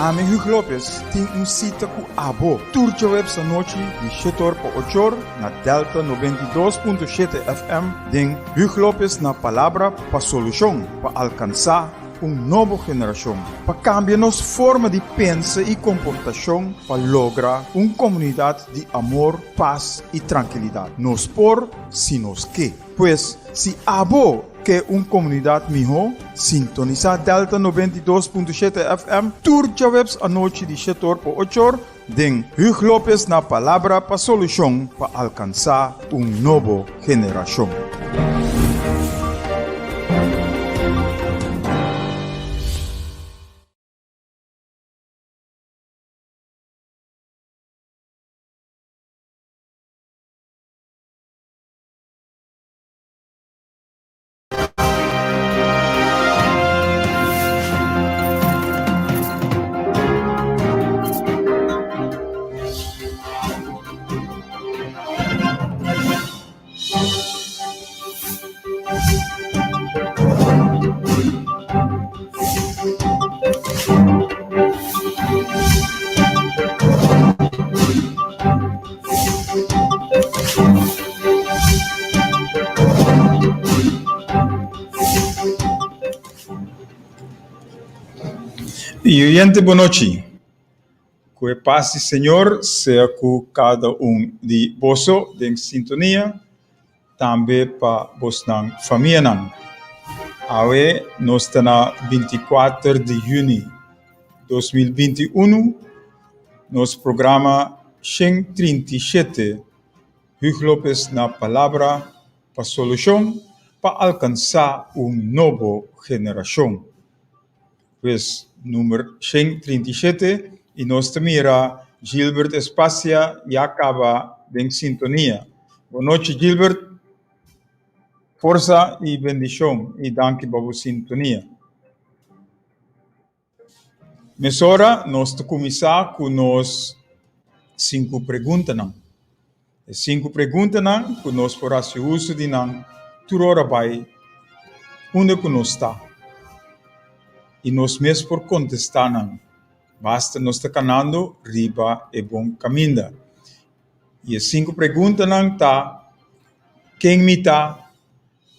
Ame Hugo Lopez tem cita com Abo. Turja web sa noite de 7 horas para 8 horas na Delta 92.7 FM. Den Hugo Lopez na palavra para solução, para alcançar nova geração. Para cambiar nossa forma de pensar e comportação para lograr uma comunidade de amor, paz e tranquilidade. Nos por, si nos que. Pois, se Abo que uma comunidade melhor, sintoniza Delta 92.7 FM, turja webs a noite de 7 horas por 8 horas, den Hugo Lopez na palavra para solução para alcançar uma nova geração. E oyente, boa noite. Que a paz do Senhor seja com cada de vós em sintonia, também para vossa família. Hoje, nós estamos na 24 de junho de 2021, nosso programa 137, Hugo Lopez na palavra para solução, para alcançar uma nova geração. Pues, número 137, e nós também Gilbert Espacia e acaba em sintonia. Boa noite, Gilbert. Força e bendição, e danke por sua sintonia. Mas agora, nós vamos começar com as 5 perguntas. As 5 perguntas que nós podemos usar de toda vai onde nós está. E nós mesmos por contestar, basta nós estar caminhando riba e bom caminho. E as 5 perguntas tá, quem me está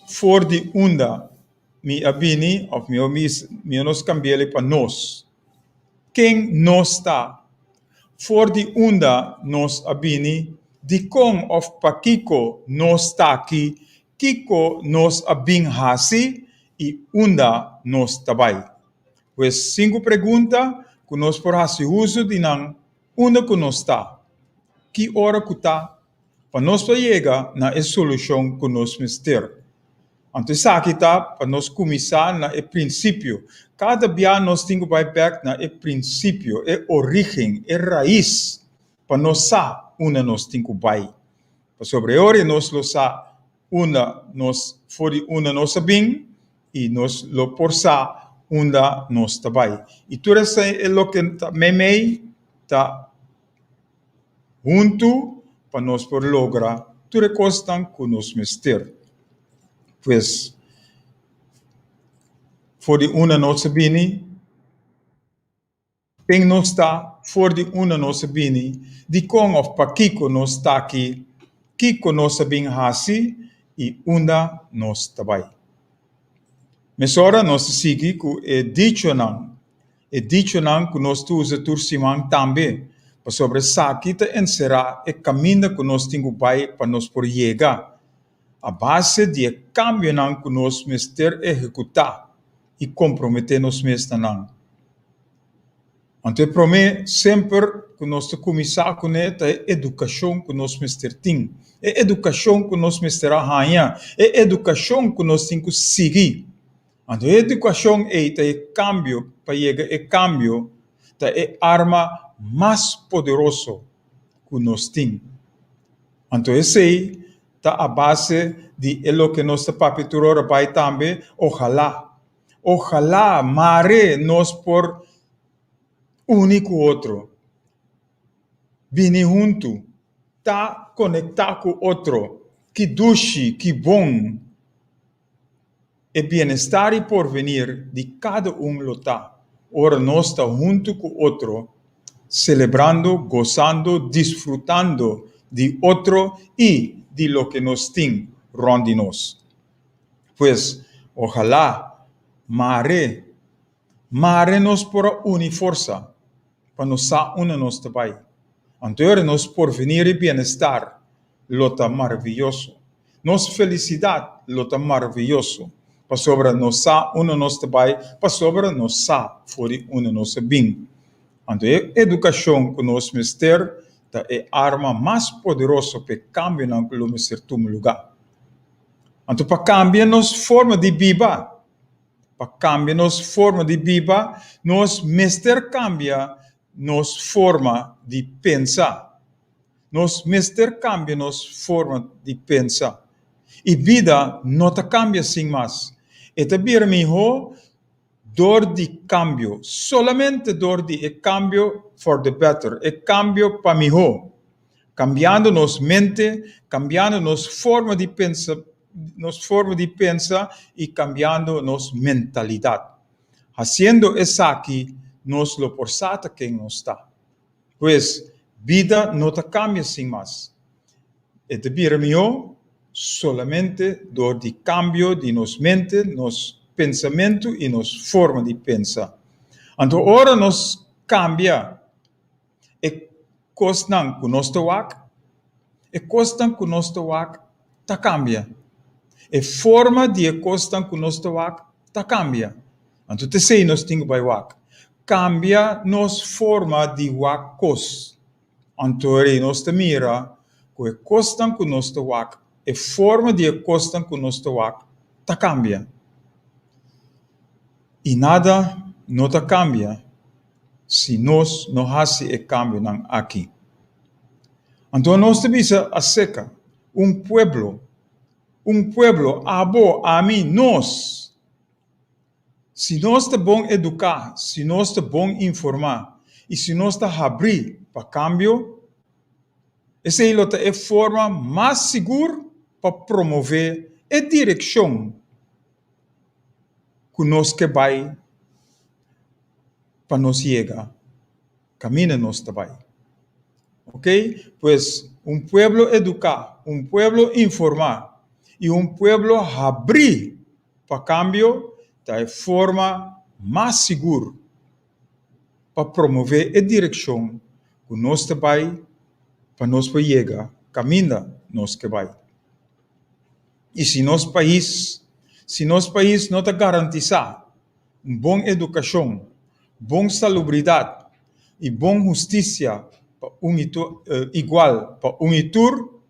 fora de onda me abini, ou me nos cambiar para nós. Quem nós está fora de onda nos abini, de com of pa kiko nós está aqui, kiko nos abin hasi, e onda nós tabai. Pues 5 perguntas que nós podemos usar de onde que nós está, que hora que está, para nós chegar na solução que nós temos. Então, aqui está para nós começar no princípio. Cada dia nós temos que ir no princípio, a origem, a raiz, para nós saber onde nós temos que ir. Sobre a hora nós sabemos onde nós sabemos e nós lo por saber onde nós estamos. E tudo isso é o que está junto para nós por lograr todas as coisas que nós temos. Pois, fora de onde nós sabemos, quem nós está fora de onde nós sabemos, de como ou para que nós está aqui, que nós sabemos assim e onde nós estamos. Mas agora nós seguimos com o dicionário. O dicionário que nós usamos também, para sobre essa que encerrar o caminho que nós temos para nós por chegar. A base de cambio que nós temos executar e comprometer nós mesmos. Então, para mim, sempre que nós começamos com a educação que nós temos, a educação que nós temos a educação que nós temos que seguir. Então, a educação é o cambio, para chegar ao cambio, é a arma mais poderosa que nós temos. Então, esse é a base de lo que nós papiturora vai também, ojalá, mare nós por único outro. Vini junto, tá conectado com outro, que doce, que bom. E bem-estar e porvenir de cada lo tá. ahora nos está junto con otro, celebrando, gozando, disfrutando de otro y de lo que nos tiene rondinos. Pues, ojalá, mare nos por uniforza, para nos una nos tabay. Anterior nos porvenir y bienestar, lo tan maravilloso. Nos felicidad, lo tan maravilloso. Para sobre nos una nos tabay, para sobre nos fori una nos bem. Anterior educação que nos mister, é a arma mais poderosa para cambiar no mister tum lugar. Então, para cambiar nos forma de viver, para cambiar nos forma de viver, nos mister cambia nos forma de pensar. Nos mister cambia nos forma de pensar. E vida não te cambia sem mais. E também melhor door de cambio, solamente door de cambio for the better, cambio para melhor. Cambiando nos mente, cambiando nos forma de pensar, y cambiando nos mentalidad. Haciendo eso aquí, nos lo porsata que nos está. Pues, vida no te cambia sin más. Este mío, solamente door de cambio de nos mente, nos pensamiento y nos forma de pensar. Então, ahora nos cambia. E costan com nosso wak, e costan com nosso wak, ta cambia. E forma de costan com nosso wak, ta cambia. Então, te sei nos ting by wak. Cambia nos forma de wak cos. Então, nos te mira, que costan com nosso wak, e forma de costan com nosso wak, ta cambia. E nada não te cambia se nós não fazemos o cambio aqui. Então, nós temos a seca, pueblo, abo, a mim, nós. Se nós estamos bom educar, se nós estamos bom informar, e se nós estamos abrir para cambio, essa é a forma mais segura para promover a direção que nós que vai para nos chegar, camina nos trabalho. Ok? Pues, pueblo educar, pueblo informar, e pueblo abrir para cambio, da forma mais segura para promover a direção que nós trabalho, para nos chegar, camina nos que vai. E se nosso país não te garantizar boa educação, boa salubridade e boa justiça igual para unitur,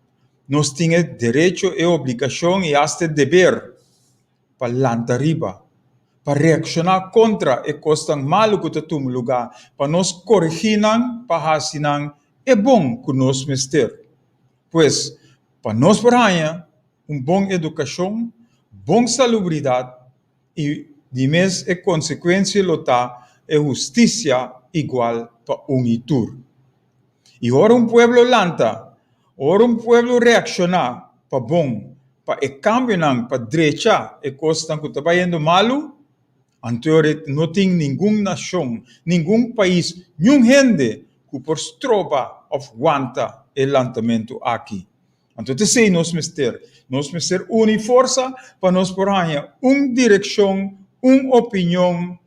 nós temos direito e obrigação e até dever para lançar riba, para reaccionar contra e costa malo que está no lugar, para nos corrigir, para fazer é bom que nós mister. Pois, para nós para boa educação, boa salubridade e de mes e consequência lota é justiça igual para unitur. E ora pueblo lanta, ora pueblo reaccionar para bom, para e cambio para direita e costa que está indo malo, anterior não tem nenhuma nação, nenhum país, nenhum gente que por tropa aguanta o lançamento aqui. Então, sei nós mister une força para nós por direção, opinião,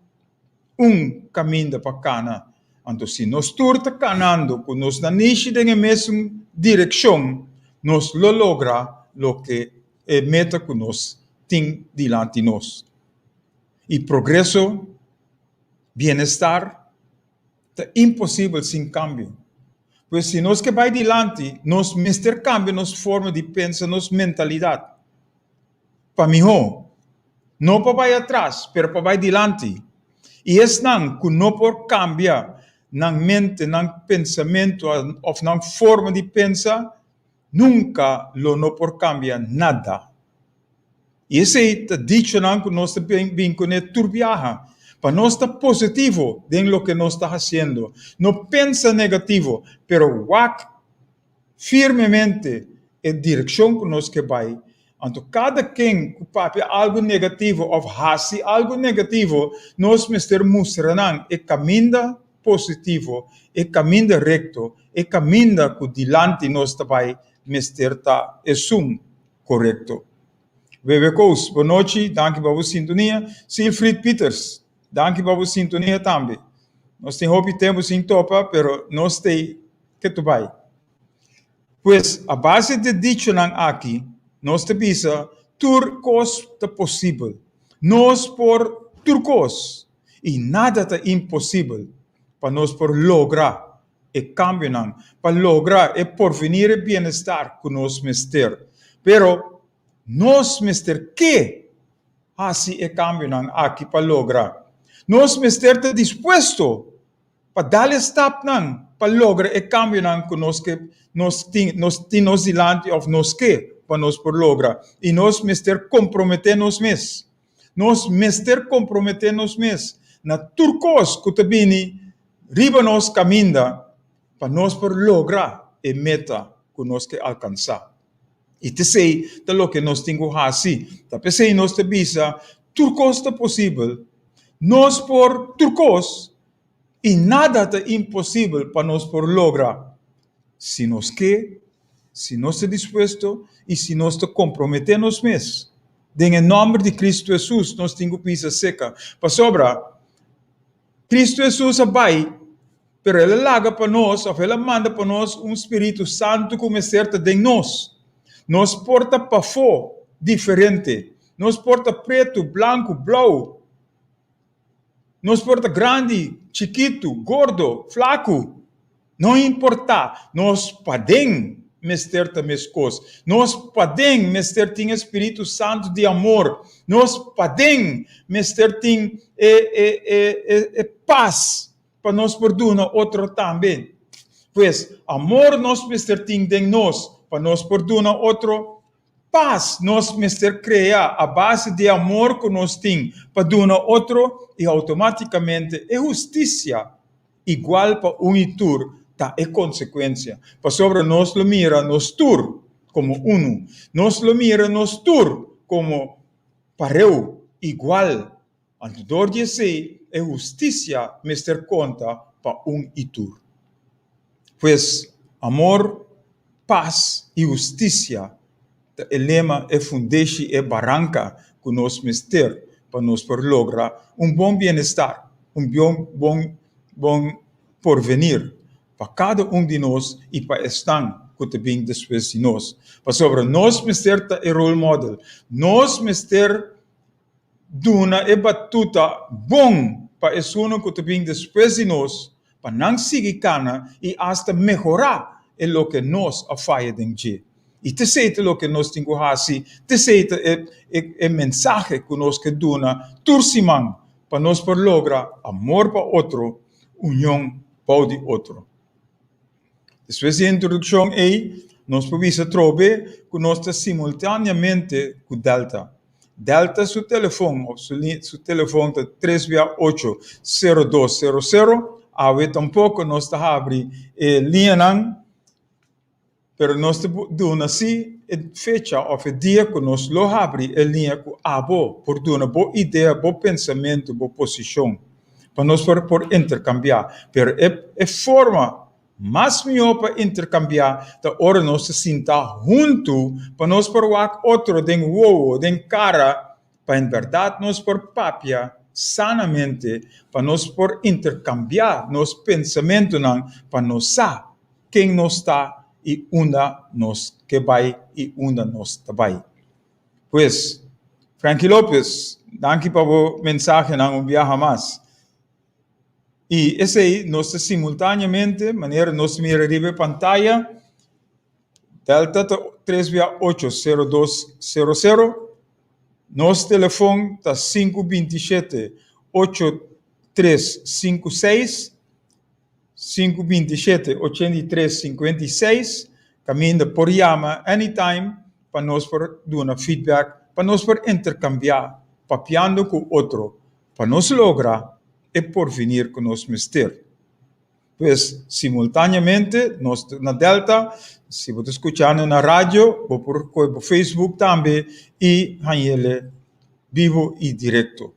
caminho para cana. Então, se nós estamos caminhando, que nós não estamos na mesma direção, nós lo logra lo que é meta que nós temos diante de nós. E progresso, bem-estar, é impossível sem cambio. Pois se nós que vai adiante, nós mister cambio nos forma de pensar, nos mentalidade. Para melhor, não para vai atrás, pero para vai adiante. E esse não, que não por cambiar na mente, na pensamento, ou na forma de pensar, nunca lo não por cambiar nada. E esse é dicho não que nós bem com a turbiaja. Para nós estar positivo em lo que nós está fazendo. Não pensa negativo, pero firmemente a direção que nós que vai, Então, cada quem que papi algo negativo ou hasi algo negativo, nós mister mostrar e caminho positivo, e caminho recto, e caminho que dilante nós também mister ta esum correto. Bebe Kous, boa noite, danke para a sintonia. Silfried Peters, danke para a sintonia também. Nós temos tempo sem topa, pero nós temos que tu vai. Pois a base de dicho nang aqui, nós te bisa turcos te possível. Nós por turcos e nada te impossível para nós por lograr e cambio nang, para lograr e porvenir e bienestar que nós mister. Pero nós mister que assim e cambio nang aqui para lograr. Nós mister te dispuesto para dar step nang para lograr e cambio nang que nós temos dilante of nós que para nós por lograr. E nós mister comprometer nos mes. Nós mister comprometer nos mes. Na turcos que te bini, riba nós caminda para nós por lograr e meta que nós que alcançar. E te sei, te lo que nós temos assim. Te pensei nós te bisa, turcos te possível. Nós por turcos e nada é impossível para nós por lograr. Se nós quer, se nós estamos dispostos e se nós te comprometemos mesmo. Em nome de Cristo Jesus, nós temos pisa seca. Para sobra, Cristo Jesus vai, pero Ele larga para nós, ou Ele manda para nós Espírito Santo como certa de nós. Nós porta para fora diferente. Nós porta preto, branco, blau. Nós porta grande, chiquito, gordo, flaco. Não importa. Nós podemos mester também coisas. Nós podemos mester tem Espírito Santo de amor. Nós podemos mester tem paz para nós perdoar outro também. Pois amor nós mester tem de nós para nós perdoar outro. Paz nós mister criar a base de amor que nós temos para dar outro e automaticamente é justiça igual para unitur tá é consequência. Para sobre nós lo mira nos tur como uno, nós lo mira nos tur como pareu igual. Antodor de sei é justiça mister conta para e tur. Pois amor, paz e justiça o lema é fundeixe e barranca que nós mister para nós por lograr bom bem-estar, bom porvenir para cada de nós e para estar que bem depois de nós. Para sobre nós mister é role model, nós mister duna e batuta bom para esse que bem depois de nós, para não seguir cana e hasta melhorar o que nós a faia de E te sei lo que nós temos assim, te sei é mensagem que nós que dona, tursimang, para nós por lograr amor para outro, união para o outro. Depois da introdução aí, nós podemos trover que nós estamos simultaneamente com Delta. Delta seu telefone, seu telefone é 368-0200, a tampouco nós estamos abrindo linha. Pero nós temos assim fecha ou dia que nós lo abre a linha com abo por dar uma boa ideia, bom pensamento, boa posição para nós por intercambiar. Pero é forma mais melhor para intercambiar da hora nós se sentar junto para nós por outro den wow, den cara para em verdade nós por papia sanamente para nós por intercambiar nos pensamento não para nós saber quem nós está e una nos que vai e una nos também. Pois, Frankie Lopes, danke pela mensagem não viaja mais. E esse aí, nós simultaneamente, maneira nós mira a pantalla, Delta 368-0200, nosso telefone está 527-8356, 527-8356, caminha por chama anytime para nós por dar feedback, para nós por intercambiar, papiando com outro, para nós lograr e por venir com nós mister. Pues, simultaneamente, nós na Delta, se você escutando na rádio, ou por Facebook também, e ele vivo e direto.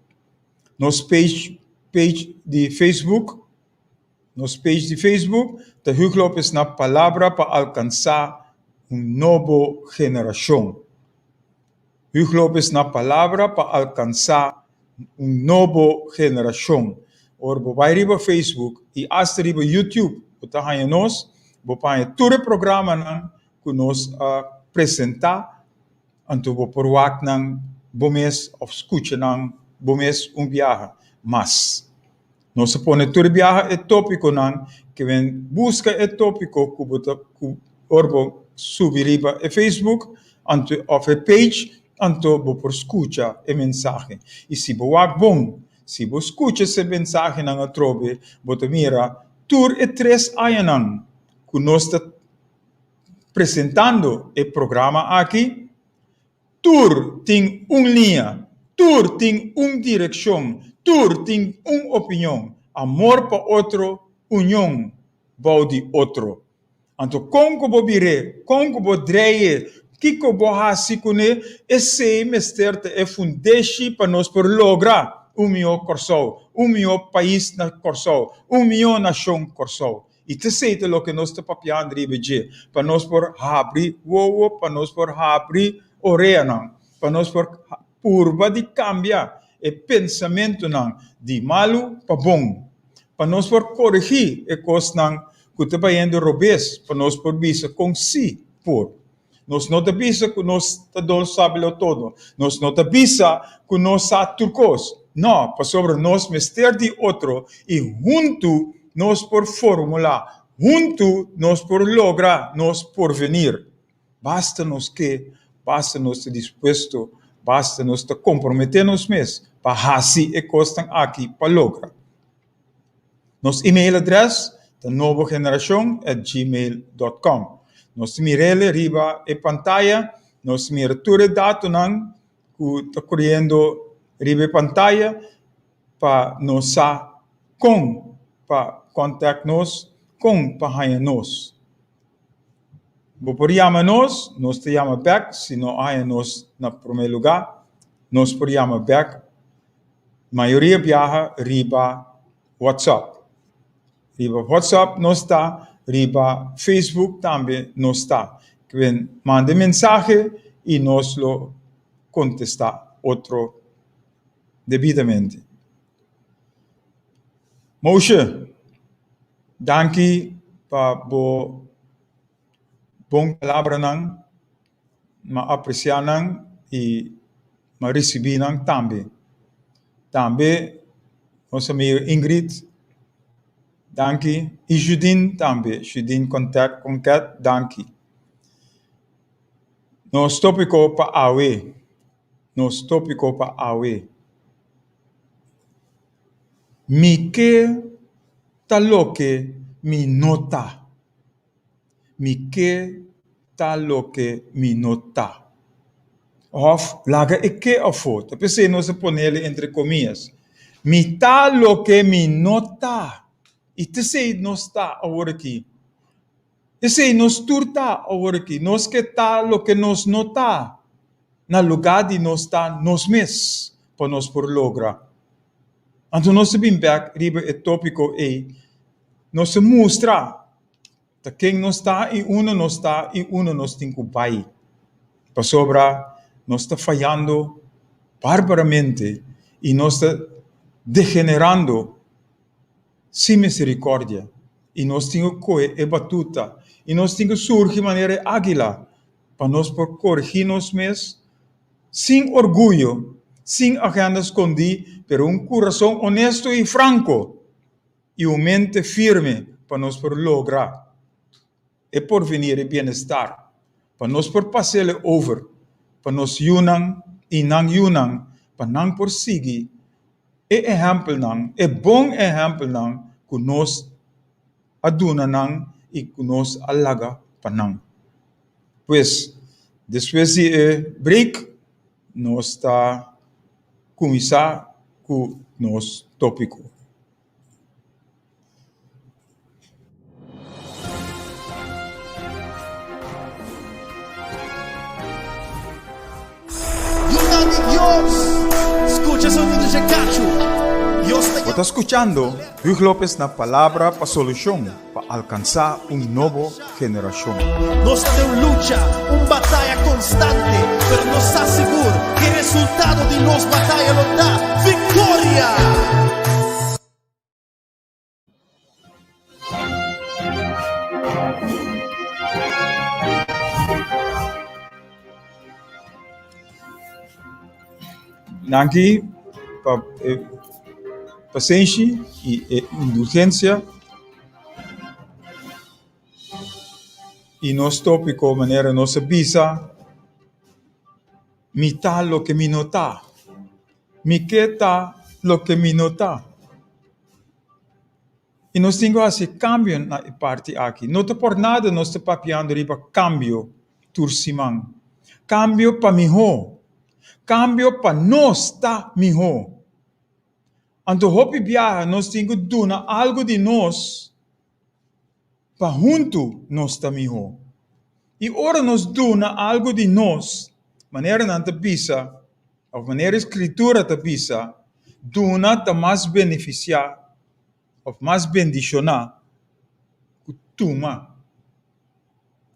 Nos page de Facebook, de Hugo Lopes na palavra para alcançar nova geração. Hugo Lopes na palavra para alcançar nova geração. Or vai riba Facebook e hasta riba YouTube, você vai nós, você todo o programa que nós apresentar, então você por wak nang bomes of escucha nang bomes viaje, mas nós põe todo viaje é tópico nang que vem busca é tópico que você orbo subir riba e Facebook, anto of a page, anto você por escucha e mensagem. E se você wak bom, se você escuta esse mensagem na trobe, você mira tur e 3 anos que nós está apresentando o programa aqui. Tur tem linha, tur tem direção, tur tem opinião. Amor para outro, união para de outro. Então, como você vire, como você dreie, que você hasi com esse mestre é fundeixe para nós por lograr melhor corso, melhor país na corso, melhor nação corso. E te sei o que nós estamos papiando para nós por abrir para nós por abrir orelha, para nós por curva de cambiar o pensamento de malo para bom, para nós por corrigir e coisas que te vayendo robes, para nós por visa com si por. Nós não te visa que nós te sabemos todo. Nós não te visa que nós sabemos turcos. Não, para sobre nós mestre de outro e junto nós por formular, junto nós por lograr, nós por venir. Basta nos disposto, basta nos te comprometermos mesmo para fazer e coisas aqui para lograr. Nos e-mail address de novogeração@gmail.com. Nos mirele riba e pantalla, nos mira tudo dato nan que está correndo riba e pantalla para nos com para contactar-nos com para nos. Por chamar-nos, nós te chama back, se não há nos na primeiro lugar, nós por chamar back. Maioria viaja riba WhatsApp. Riba WhatsApp não está, riba Facebook também não está. Que manda mensagem e nós lo contesta outro devidamente. Moshe, danke para bom palavra nang, ma apreciar nang e ma receber nang também. Também nossa amiga Ingrid, danke. E Judine também, Judine contact, danke. Nos tópico para awe, mi que taloque mi nota. Mi que taloque mi nota. Of laga e que afo. Te pensei nós ponele entre comillas. Mi taloque mi nota. E te sei nós está agora aqui. E sei nós turta agora aqui. Nós que tá lo que nós nota. Na lugar de nós está nós mes para nós por lograr. Então nós bem back riba e tópico e nós mostra que quem nós está e uno nós tem que pai. Para sobra nós está falhando barbaramente e nós está degenerando sem misericórdia. E nós temos que coer e batuta. E nós temos que surgir de maneira águila para nós por corrigir nós mesmos sem orgulho, sem agenda escondida, pero coração honesto e franco e uma mente firme para nós por lograr e por venir e bem-estar, para nós por passar over, para nós yunang e nang yunang, para nang por seguir e exemplo nang, e bom exemplo nang que nós aduna nang e que nós alaga para nang. Pues, depois de break, nós está começar com nosso tópico. Escucha sonido de cacho. Você está escuchando Hugh López na Palavra para Solução, para alcançar nova geração. Nós temos luta, batalha constante, pero nós está seguro que o resultado de nossa batalha nos dá vitória. Nanki, paciência e indulgência. E nos tópico maneira nossa bisa, mi tá lo que mi nota, mi que tá lo que mi nota. E nós temos assim cambio na parte aqui. Não tá por nada nós tá papiando riba cambio tursimang, cambio para melhor, cambio para nós tá melhor. Anto hopi viaja nós temos que dar algo de nós para junto nós tá melhor. E ora nós duna algo de nós, maneira na tapisa, ou maneira escritura tapisa, duna tá mais beneficiar, ou mais bendicionar, que tuma.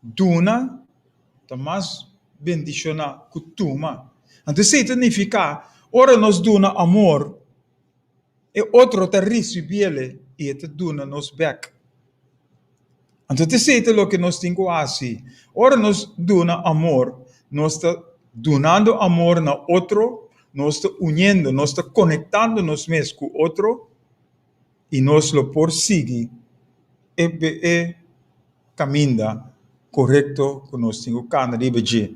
Duna tá mais bendicionar que tuma. Então, isso significa, ora nós duna amor, e outro tá recebele, e te duna nos back. Então, isso é o que nós temos assim. Ora, nós damos amor, nós estamos donando amor na outro, nós estamos unindo, nós estamos conectando nós mesmos com o outro, e nós lo por seguir e caminho correto que nós temos que ribejar.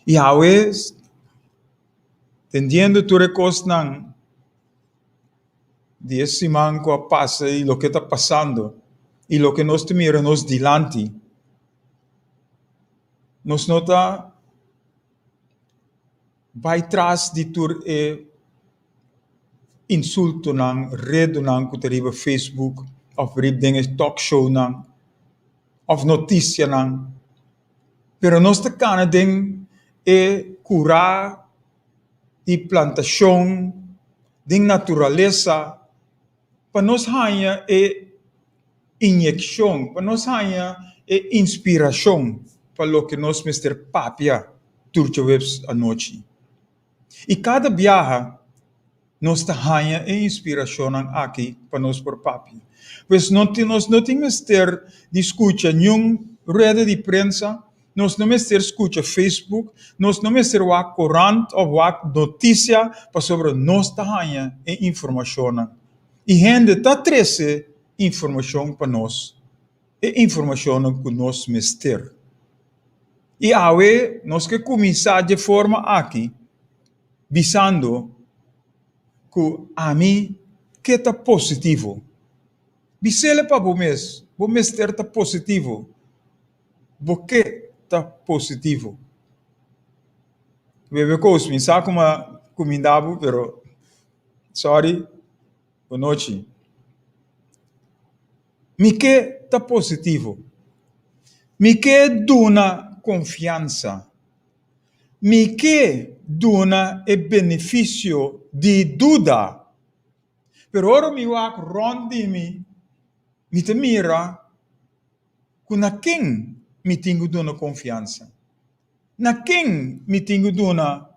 E a vez, entendendo tu recostas de esse manco a passa e o que está passando, e lo que nós miramos dilante, nós nota vai atrás de tur insulto nang, rede nang, que teriba Facebook, of rib dingen talk show nang, of notícia nang. Pero nós te cana ding curar de plantação, de natureza, para nós hanha injeção, para nós hanha inspiração para o que nós Mr. Papia turchovebs a noite. E cada viagem nós hanha inspiração aqui para nós por Papia. Pois nós não temos ter discutir nenhum rede de prensa, nós não temos ter escuta Facebook, nós não temos ter o corante ou o notícia para sobre nós hanha informação. E gente tá trece informação para nós, e informação que nós mister. E aí, nós que começar de forma aqui, visando que a mim que está positivo. Bisele para você mister está positivo. Porque está positivo. Bebe coisa, pensar como comindavo, pero sorry, boa noite. Mi que está positivo. Mi que dona confiança. Mi que dona o benefício de dúvida. Pero ora mi wak rondi mi te mira, que na quem mi tenho dona confiança. Na quem mi tenho dona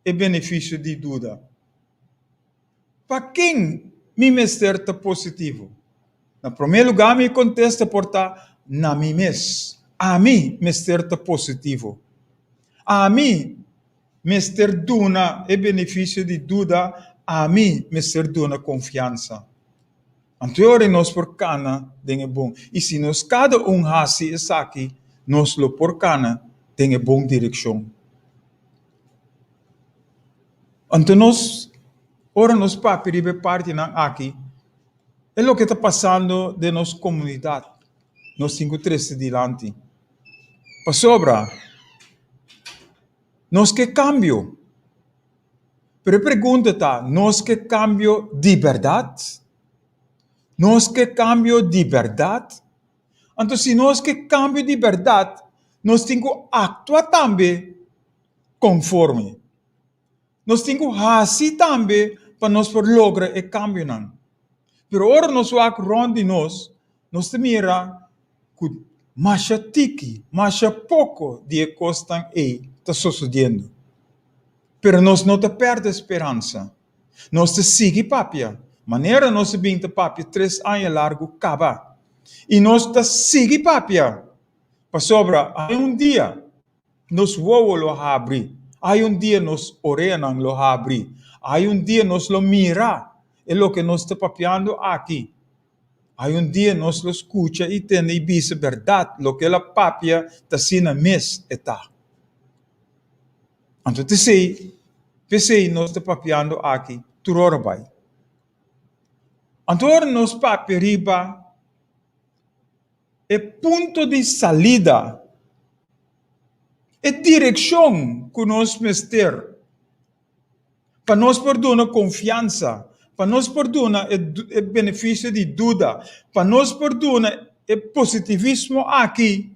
o benefício de dúvida. Para quem mi mester está positivo. Na primeiro lugar, me contesta por na mim mesmo. A mim, mester está positivo. A mim, mester duna e benefício de dúvida. A mim, mester duna confiança. Então, nós por cana, tem bom. E se nós cada hasi isso aqui, nós lo por cana, tem bom direção. Então, ora nós papiri parte aqui. É o que está passando de nossa comunidade. Nós temos três dilante. Para sobra, nós que cambio. Pero pergunta está, nós que cambio de verdade? Nós que cambio de verdade? Então, se nós que cambio de verdade, nós temos que actuar também conforme. nós temos assim também para nós por lograr o cambio não. Pero ora nós vamos rond de nós te mira que mais tiki, mais pouco de costa aí está sucedendo. Pero nós não te perde esperança. Nós te sigue papia. Maneira nós se binta papia 3 anos largo caba. E nós te sigue papia. Para sobra, há dia nós vamos lo abrir. Há dia nós oremos lo abrir. Há dia nós lo mira. É o que nós está papiando aqui. Há dia nós lo escuta e tem e visa verdade. Lo que la papia está sendo mes está. Então, pensei nós está papiando aqui. Turora vai. Então, nós papia riba é ponto de salida. É direção que nós mester. Para nós perdoar confiança. Para nós perdoar é benefício de dúvida. Para nós perdoar é positivismo aqui.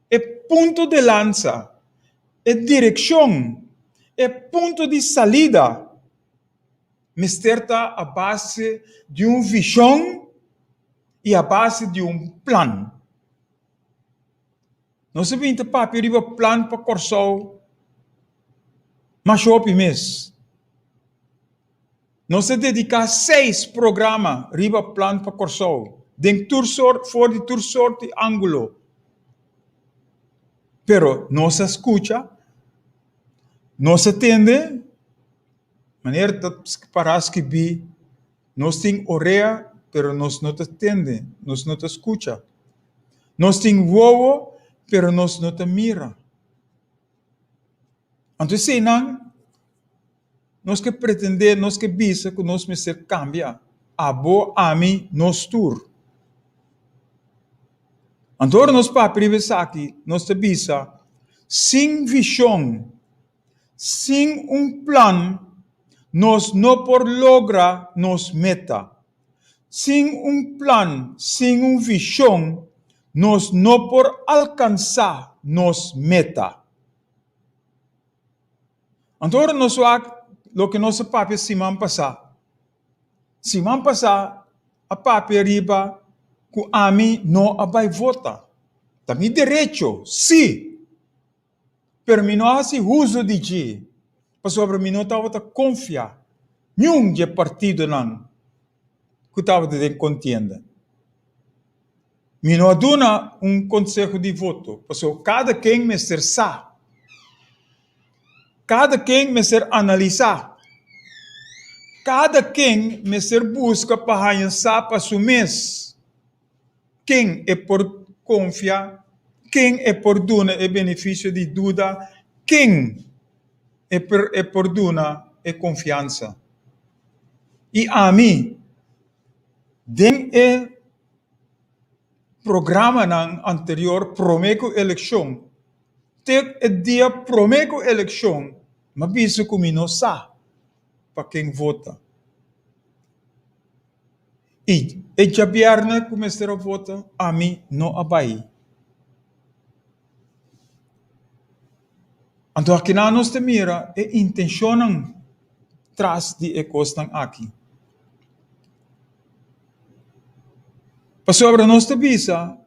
É ponto de lança. É direção. É ponto de salida. Mester está a base de visão e a base de plano. Nós sabemos que o papo é um plano para Corsol, mas o mês. Nós dedicamos 6 programas riba plano para Corsol. Dentro fora de toda sorte de ângulo. Pero nós escuta, nós atende, maneira parece que vi, nós temos orelha, pero nós não te atende, nós não te escuta. Nós temos vovo, pero nós não te mira. Então, se não, nós que pretender, nós que visa que nós me ser cambia, abo a mim, nós tur. Então, nós para privar aqui, nós te visa, sem visão, sem plano, nós não por lograr nos meta. Sem plano, sem visão, nós não por alcançar nos meta. Então, nós vamos o que nosso papo semana passada. Semana passada, a papo riba que a mim não vai votar. Também direito, sim. Pero mim não hace uso de ti. Para sobre mim não estava a confiar. Nenhum de partido não. Que estava de contienda. Mim não dona conselho de voto. Porque cada quem me ser sa. Cada quem me ser analisar. Cada quem me ser busca para pensar para su mês. Quem é por confiar, quem é por dar o benefício de dúvida, quem é por dar a confiança. E a mim, den o programa anterior, prometo eleição, tem o dia prometo eleição, mas isso como não sabe para quem vota. E já vierna começar a votar, a mim não abai. Então aqui na nós te mira é intenção tras de costas aqui. Para sobre nós te visa,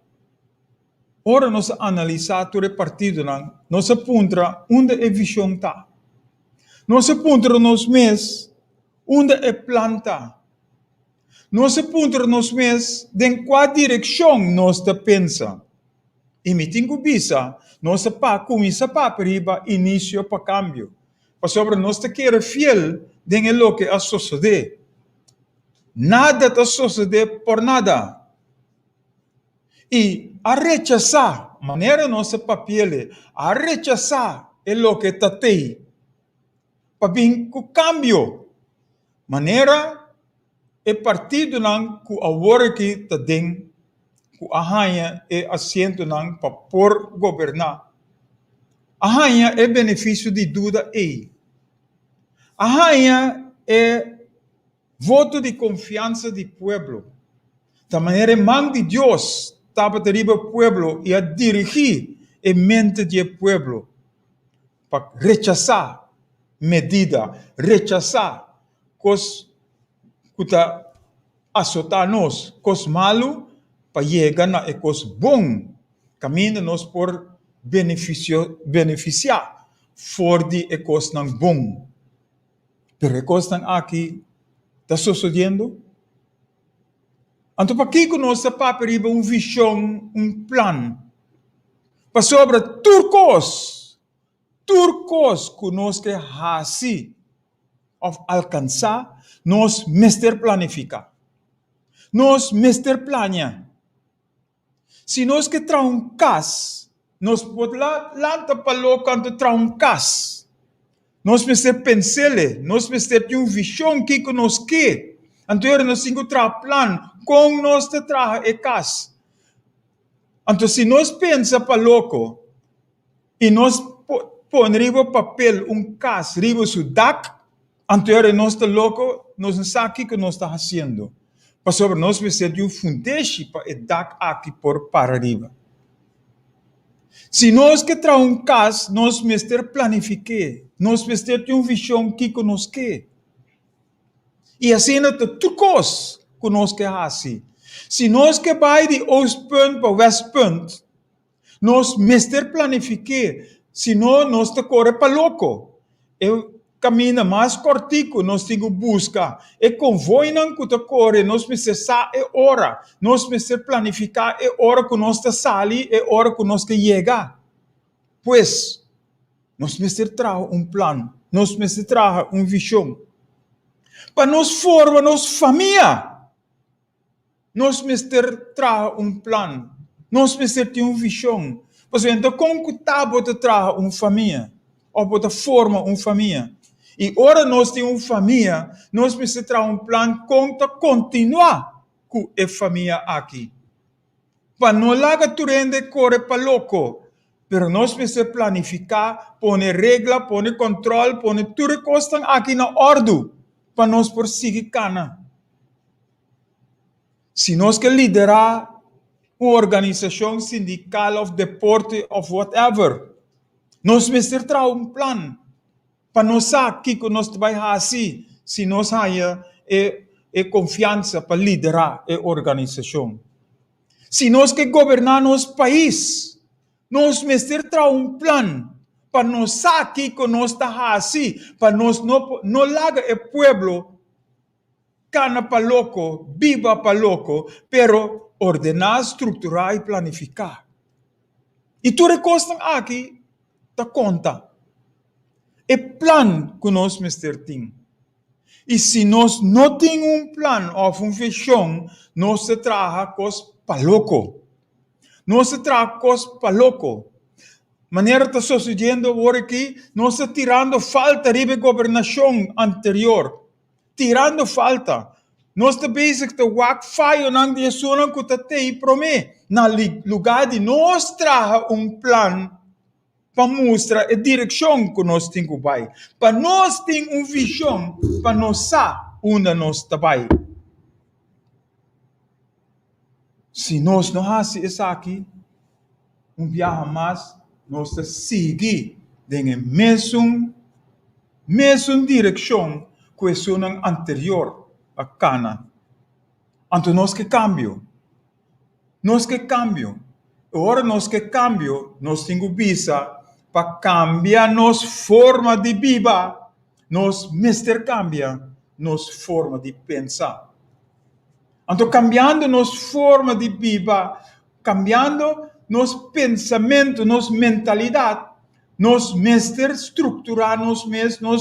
ora nós analisar todo o partido nós aponta onde é visão tá. Nós aponta nos mês onde é planta. Nós aponta nos mês em qual direção nós te pensa. E me tenho visa, nós começa para riba início para cambio. Para sobre nós te querer fiel em lo que a suceder. Nada te suceder por nada. E a rechazar, maneira nossa papel, a rechazar é lo que te tem. Para vir com cambio. Maneira é partido que agora que te tem, que a rainha é assento para por governar. A rainha é benefício de dúvida aí. A rainha é voto de confiança do povo. Da maneira mão de Deus estava derriba o povo e a dirigir a mente do povo para rechazar medida, rechazar cos kuta azotar nos, cos malo, para llegar na e cos bom, caminho nos por beneficiar for de e cos nang bom. Pero e cos nang aqui, está sucedendo? Então, para que nós paperiba visão, plan, para sobre turcos que nós que hasi of alcançar, nós mester planificar. Nós mester plania. Se nós que tra cas, nós pode lanta palo canto tra cas. Nós mester pensele, nós mester visão que nós que. Então, nós temos plan com nós te traga e cas. Então, se nós pensa para louco e nós põe riba papel cas riba su dak, então nós te louco, nós não sabe o que nós está fazendo. Para sobre nós precisamos de fundeixe para o dak aqui por para riba. Se nós que traga cas, nós mister planificar, nós mister de visão que nós quer. E assim é trucos que nós que assim. Se nós que vai de oostpunt para westpunt, nós mister planificar, senão nós te corre para louco. Eu caminho mais cortico, nós temos buscar. E convoio não que te corre, nós precisamos é hora. Nós precisamos planificar é hora que nós te sali, é hora que nós que chega. Pois, nós precisamos trazer plano, nós precisamos trazer visão. Para nós formar nossa família. Nós precisamos trazer plano. Nós precisamos ter visão. Por exemplo, como que está para trazer família? Ou para formar família? E ora nós temos família, nós precisamos trazer plano como continuar com a família aqui. Para não largar tudo correr para louco. Pero nós precisamos planificar, pôr regra, pôr controle, pôr tudo que está aqui na ordem. Para nós prosseguir cana. Se nós que liderar uma organização sindical ou deporte ou whatever, nós precisamos trazer plano para nós saber que nós vai fazer se nós temos confiança para liderar a organização. Se nós que governar nosso país, nós precisamos trazer plano para nós saber que nós está fazendo, para nós não largar o povo cana para louco, viva para louco, pero ordenar, estruturar e planificar. E tudo que aqui te conta. É plano que nós temos. E se nós não temos plano ou visão, nós se traga coisas para louco. Nós se traga coisas para louco. Maneira está sucedendo agora aqui, nós estamos tirando falta de governação anterior. Tirando falta. Nós estamos basic de wak falho nang de sunan que te promete. Na lugar de nós trazer plano para mostrar a direção que nós temos que vai. Para nós ter visão, para nós saber onde nós estamos. Se nós não fazemos isso aqui, viagem mais, nós seguimos na mesma direção que a sunan anterior a cana. Então nós que cambio. Nós que cambio. Agora nós que cambio, nós temos visa para cambiar nossa forma de viver, nós mister cambia nossa forma de pensar. Então, cambiando nossa forma de viver, cambiando nosso pensamento, nossa mentalidade, nós mister estruturar nós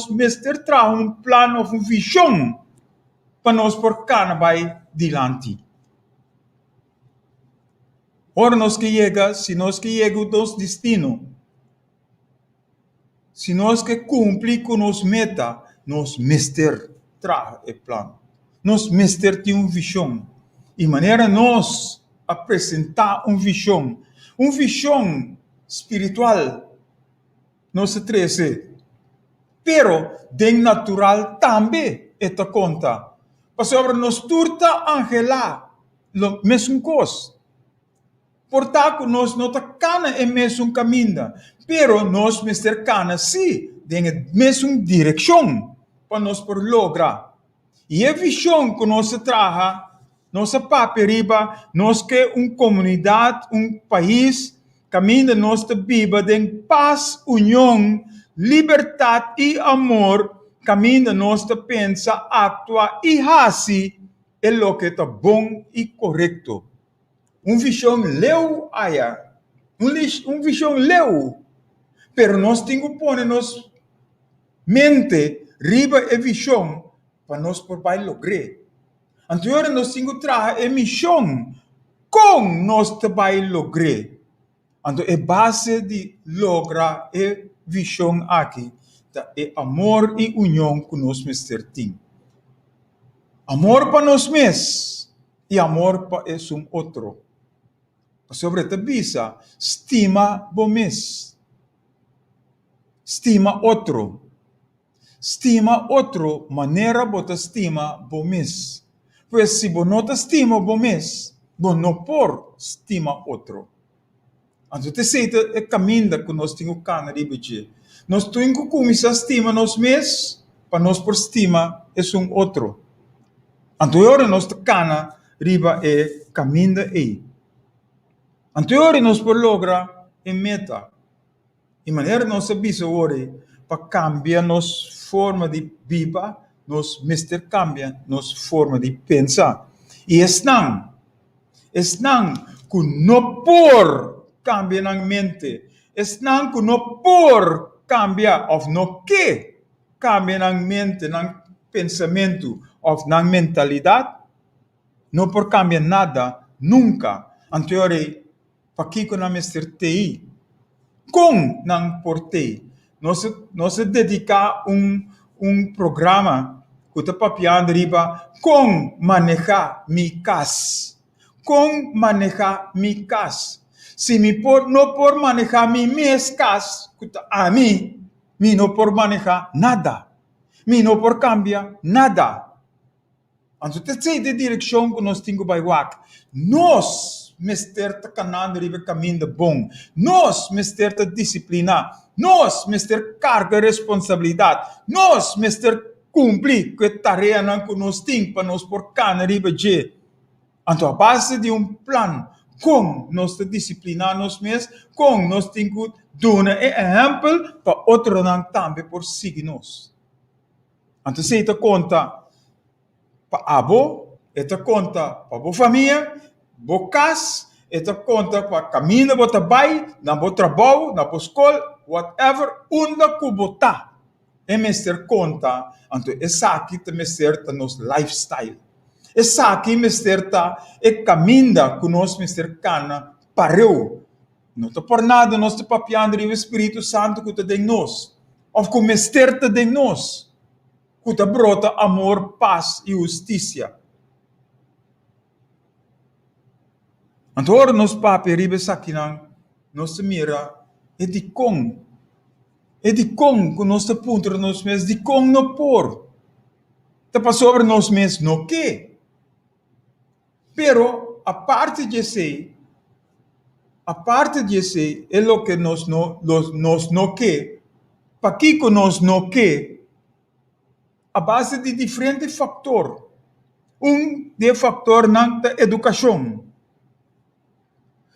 mister trazer plano, uma visão para nós por cá vai dilante. Ora nós que chega, se nós que chega o nosso destino, se nós que cumpre com nossa meta, nós mister trazer o plano. Nós mister ter uma visão. E maneira nós apresentar uma visão espiritual, nós se treze. Pero, de natural também, esta conta. Para sobre nós turta angelar, a mesma coisa. Portanto, nós não está cana em mesmo caminho. Pero nós mister cana, sim, tem a mesma direção para nós por lograr. E a visão que nós trabalha, nossa paperiba, nós que uma comunidade, país, caminho nossa vida de paz, união, liberdade e amor, caminho nossa pensa, atua e raci, é o que está bom e correto. Visão leu aya, visão leu, pero nós temos que pôr nos mente, riba e visão, para nós por vai lograr. Então, nós temos que trazer a missão com nós vai lograr. Então, a base de lograr a visão aqui é amor e união que nós temos. Amor para nós mesmos e amor para um outro. Sobre esta visa, estima vos mesmo. Estima outro. Estima outro, maneira bota estima vos mesmo. Pois se você não estima vos mesmo, você não pode estima outro. Então, você é o caminho que nós temos que fazer. Nós temos que começar a estimar nós mesmos, para nós por estima é um outro. Então, agora nós temos riba é caminho aí. Então, agora nós por lograr a meta. E maneira nós sabemos agora para cambiar nossa forma de vida, nós mister cambia nossa forma de pensar. E é não que não por cambiar na mente, é não que não por cambiar ou não que cambia na mente, na pensamento ou na mentalidade, não por cambiar nada, nunca. Anteriormente, para que nós mister TI, com não por TI, nós dedicar programa que está papiando riba com manejar minha casa. Com manejar minha casa. Se não por manejar minha casa, a mim não por manejar nada. Não por cambiar nada. Então, essa é a direção que nós temos que ir. Nós, mister canando riba caminho bom. Nós, mister disciplinar. Nós, mister carga responsabilidade. Nós, mister cumprir com a tarefa que nós temos para nós por cana riba de. Então, a base de plano, com nós disciplinar nós mesmos, com nós temos que dar um exemplo para outros também por seguir nós. Então, se você conta para abo, você conta para a família, para casa, você conta para caminho, para trabalho, para trabalho, para escola, whatever, onde que botar. É mister conta, então essa aqui também é nosso lifestyle. Essa aqui mister é caminho que nós mister cana parou. Não está por nada nós está papiando o Espírito Santo que está em nós, ou que mister está em nós. Que brota amor, paz e justiça. Então, agora nós papi ribes aqui nós mira é de com que nós apunta nós mesmos de com no por. Tá sobre nós mesmos no que. Pero a parte de esse é o que nós no que. Para que nós no que a base de diferentes fatores. De fator na educação.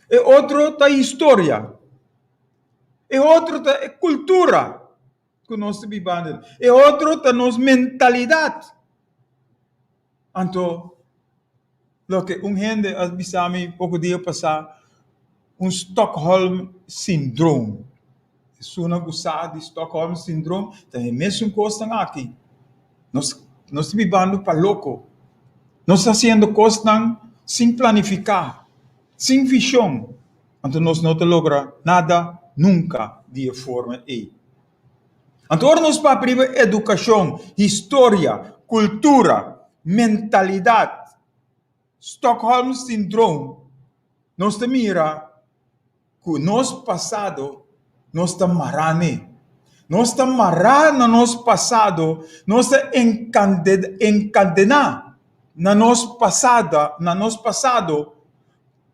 E outro da história. E outro da cultura que nós vivemos. E outro da nossa mentalidade. Então, lo que gente avisame pouco dia passar Stockholm Syndrome. Se uma gostar de Stockholm Syndrome, tem mesmo coisa aqui. Nós vivendo para louco. Nós estamos fazendo coisas sem planificar, sem visão. Então, nós não logramos nada, nunca, de forma aí. Então, nós para primeiro educação, história, cultura, mentalidade, Stockholm Syndrome, nós mira que nosso passado, nós estamos marane. Nós estamos amarrados no nosso passado, nós estamos encadenados no nosso passado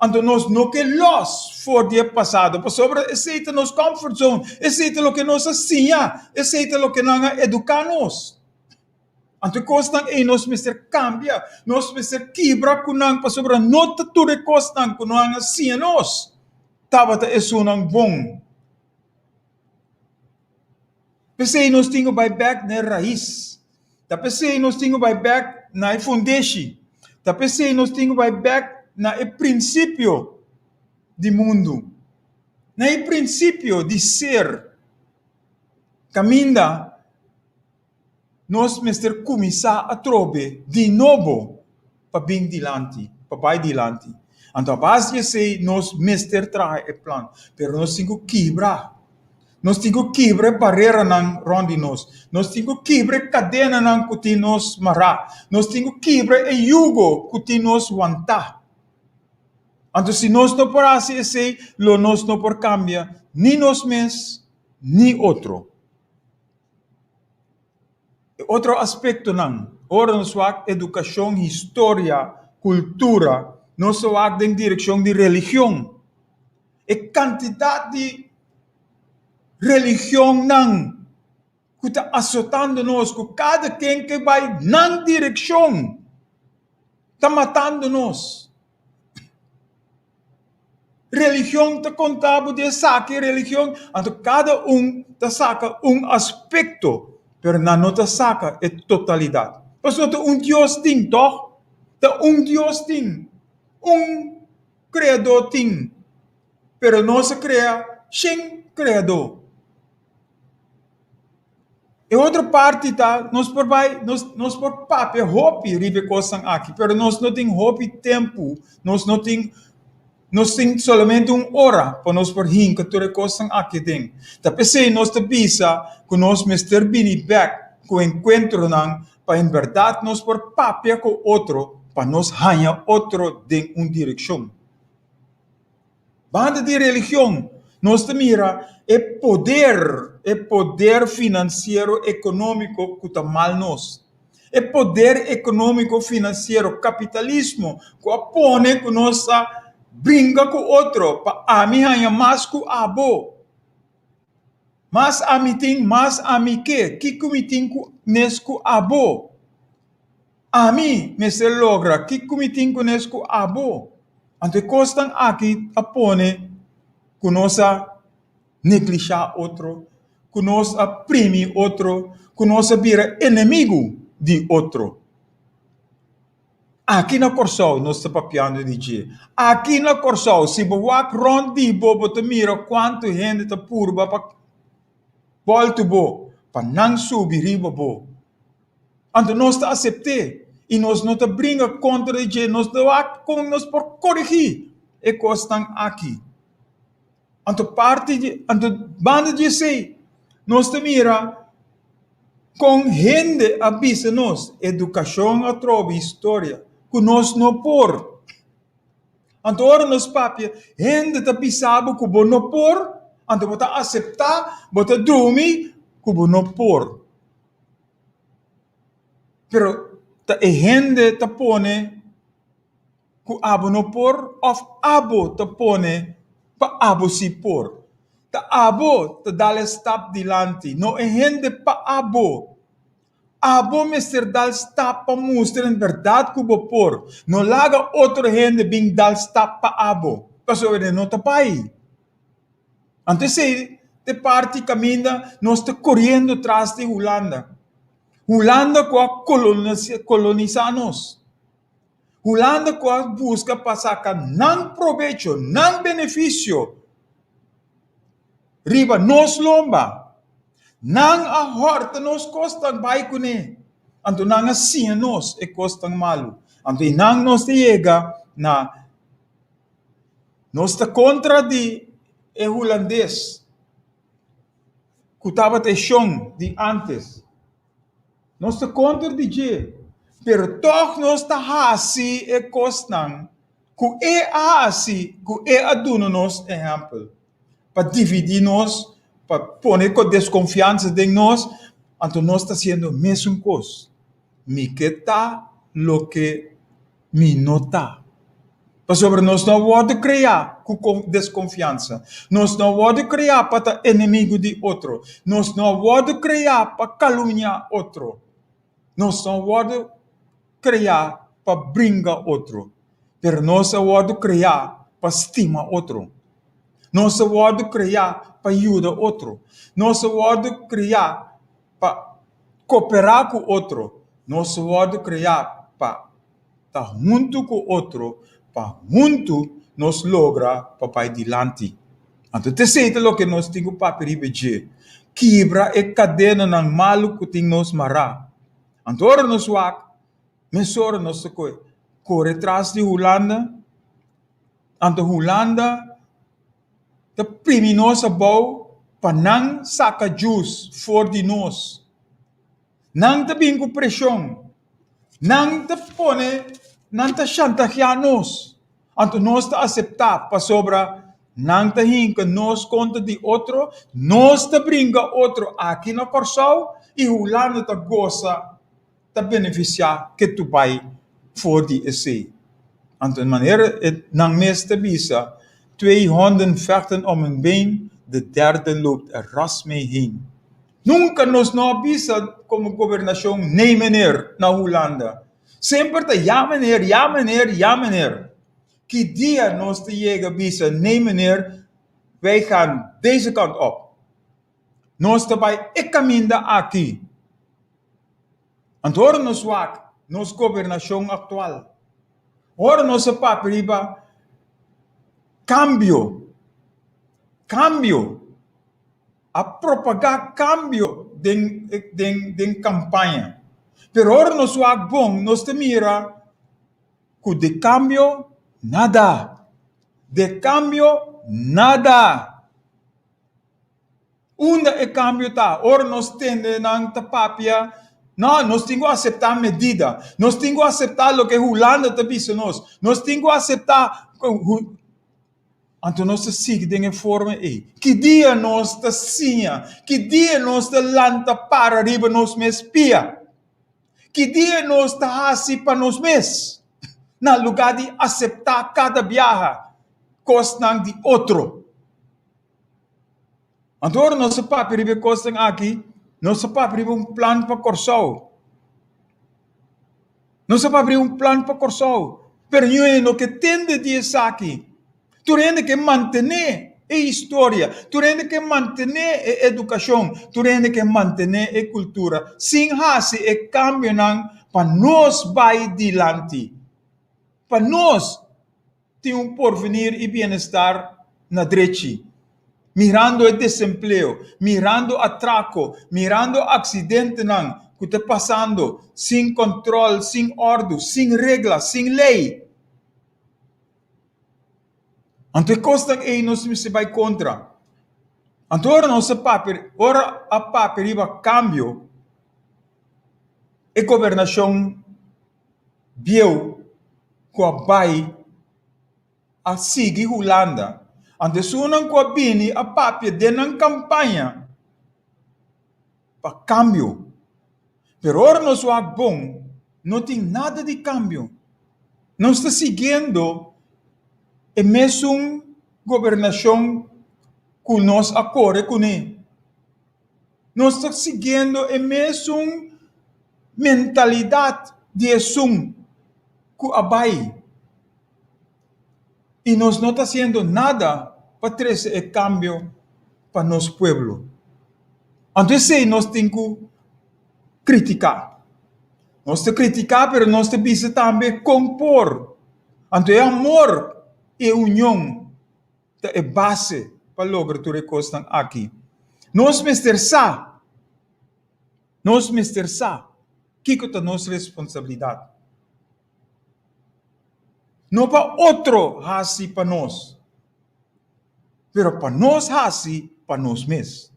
Então nós não que los for dia passado, para sobre aceita nos comfort zone, aceita o que nos assina, aceita o que não educa-nos. Então costan e nós mister cambia, nós mister quebra kunang para sobre nota tudo costan kunang assina nos. Tabata é sunang bom. Pensei nós tinha by back na raiz. Tá pensei nós tinha by back na foundation. Tá pensei nós tinha by back na princípio do mundo. Na princípio de ser. Caminda nós mister começar a trobe de novo para bem dilante, para vai dilante. Então a base de sei nós mister trai e plan, pero nós temos que quebrar. Nós temos que quebrar barreira nang rondi nós temos que quebrar cadena nang kuti nos mará. Nós temos que quebrar e jugo kuti nos wanta. Então se nós não por assim sei, lo nós não por cambia, ni nós mes, ni outro. Outro aspecto não, ora nos wak educação, história, cultura, nos wak em direção de religião. E quantidade de religião não, que está azotando nós, que cada quem que vai na direção, está matando nós. Religião está contado de saque religião, então cada está saca aspecto. Pero na nota saca é totalidade. Pastor, Deus tem, toch? Deus tem. Criador tem. Pero nós cria sem criador. E outra parte tá, nós por papel, hope, ribe coisas aqui. Pero nós não tem hope tempo. Nós tem somente hora para nós por rir que toda coisa aqui tem. Tá pensei nós te bisa que nós mister bini back com encontro não para em verdade nós por papel com outro para nós ganhar outro de direção. Banda de religião nós te mira é poder financeiro econômico que tá mal nós. É poder econômico financeiro capitalismo que apone que nós brinca com outro, para a minha ganha mais que a bo. Mas a mim tem, mas a mim que me tem nesco a bo. A mim, me se logra, que me tem nesco a bo. Então, costan aqui a pone, que nós neglijar outro, que nós prime outro, que nós vira inimigo de outro. Aqui na Corsol, nós estamos papiando de dia. Aqui na Corsol, se você rondi, você mira quanto gente está purba para volta bo, para não subir riba bo. Então nós está aceitando e nós não está brinca contra de nós está com nós por corrigir e costam aqui. Então parte de, então banda de sei, nós está mira com gente avisa nós, educação a trova história. Que nós não por. Então, ora nos papia, gente está pisando que você não por, então você aceitar, você dormir que você não por. Pero, a gente está pone que abo não por, ou abo está pone para abo se por. Ta abo está dá step dilante, não a gente para abo. Abo mister dal stap para mostrar em verdade que o por. Não laga outra gente bem dal stap para abo. Porque ele não está pai. Antes de parte caminha, nós estamos correndo atrás de Holanda. Holanda que colonizar-nos. Holanda que busca passar não proveito, não benefício. Riba nos lomba. Nang a horta nos costan bai kune. Anto nang a siya nos e costan malu. Anto nang nos te llega na nos ta contra di e holandês. Kutaba te shong di antes. Nos ta contra di je. Pero toch nos ta hasi e costan. Ku e hasi, ku e aduno nos exemplo. Pa dividir nos para poner com desconfiança de nós, então nós está sendo mesmo coisa. Me que tá, lo que me não tá. Sobre nós não pode criar com desconfiança. Nós não pode criar para inimigo de outro. Nós não pode criar para caluniar outro. Nós não pode criar para brincar outro. Mas nós pode criar para estimar outro. Nós pode criar para ajudar outro. Nós pode criar para cooperar com outro. Nós pode criar para estar junto com outro. Para junto nós logra para ir adiante. Então, terceiro lo que nós temos para pedir, quebra a cadena ng malo que tem nos mará. Então, ora nós wak, mesora nós corre atrás de Holanda. Então, Holanda, de primi nós abau, para não saca juice for de nós. Não te bingo pressão. Não te pone não te chantagear nós. Então nós te aceitar para sobra, não te hinca nós conta de outro, nós te brinca outro aqui na Corsau e o lado te goza, te beneficiar que tu vai voor die esse. Então maneira não mes te bisa, 2 honden vechten om een been, de derde loopt ras mee heen. Nunca nos não bisa como governação, nem meneer na Holanda. Sempre te ja meneer, ja meneer, ja meneer. Que dia nós te chega bisa, nee meneer, wij gaan deze kant op. Nós te bij caminda aqui. En horen nos wak, nos governação actual. Horen nos paperiba, cambio. Cambio. A propagar cambio den campanha. Pero ahora nos wak bom, nos te mira, que de cambio, nada. De cambio, nada. Unda e cambio ta, ora nos tende nang tapapia, no, nos tengo que aceptar medida, nos tengo que aceptar lo que Holanda te dice nos tengo que aceptar, então nós te siga em forma aí. Que dia nós te sinha, que dia nós te lanta para arriba nos me espia. Que dia nós está assim para nós mesmos, na lugar de aceitar cada viagem, costam de outro. Então, nosso papo costam aqui, nosso papo plano para Corsau. Nosso papo plano para Corsau. Pero no que tende de aqui, tu rende que manter a história, tu rende que manter a educação, tu rende que manter a cultura, sem hasi e cambio para nós vai adiante, para nós ter porvenir e bem-estar na direita, mirando o desemprego, mirando atraco, mirando acidente que está passando, sem controle, sem ordem, sem regra, sem lei. Então, costas aí nós se vai contra. Então, ora a papel iba cambio, a governação viu que a vai a seguir Holanda. Então, se não có bini a papel de uma campanha para cambio. Pero ora nós wag bom, não tem nada de cambio. Não está seguindo a mesma governação que nós acorda com ele. Nós estamos seguindo a mesma mentalidade de assunto que abai. E nós não estamos fazendo nada para trazer o cambio para nosso povo. Então, nós temos que criticar. Nós temos que criticar, mas nós temos que também compor. Então, é amor e união é base para lograr tudo que estão aqui. Nós mestersa, que é a nossa responsabilidade. Não para outro hasi para nós, pero para nós hasi para nós mesmos.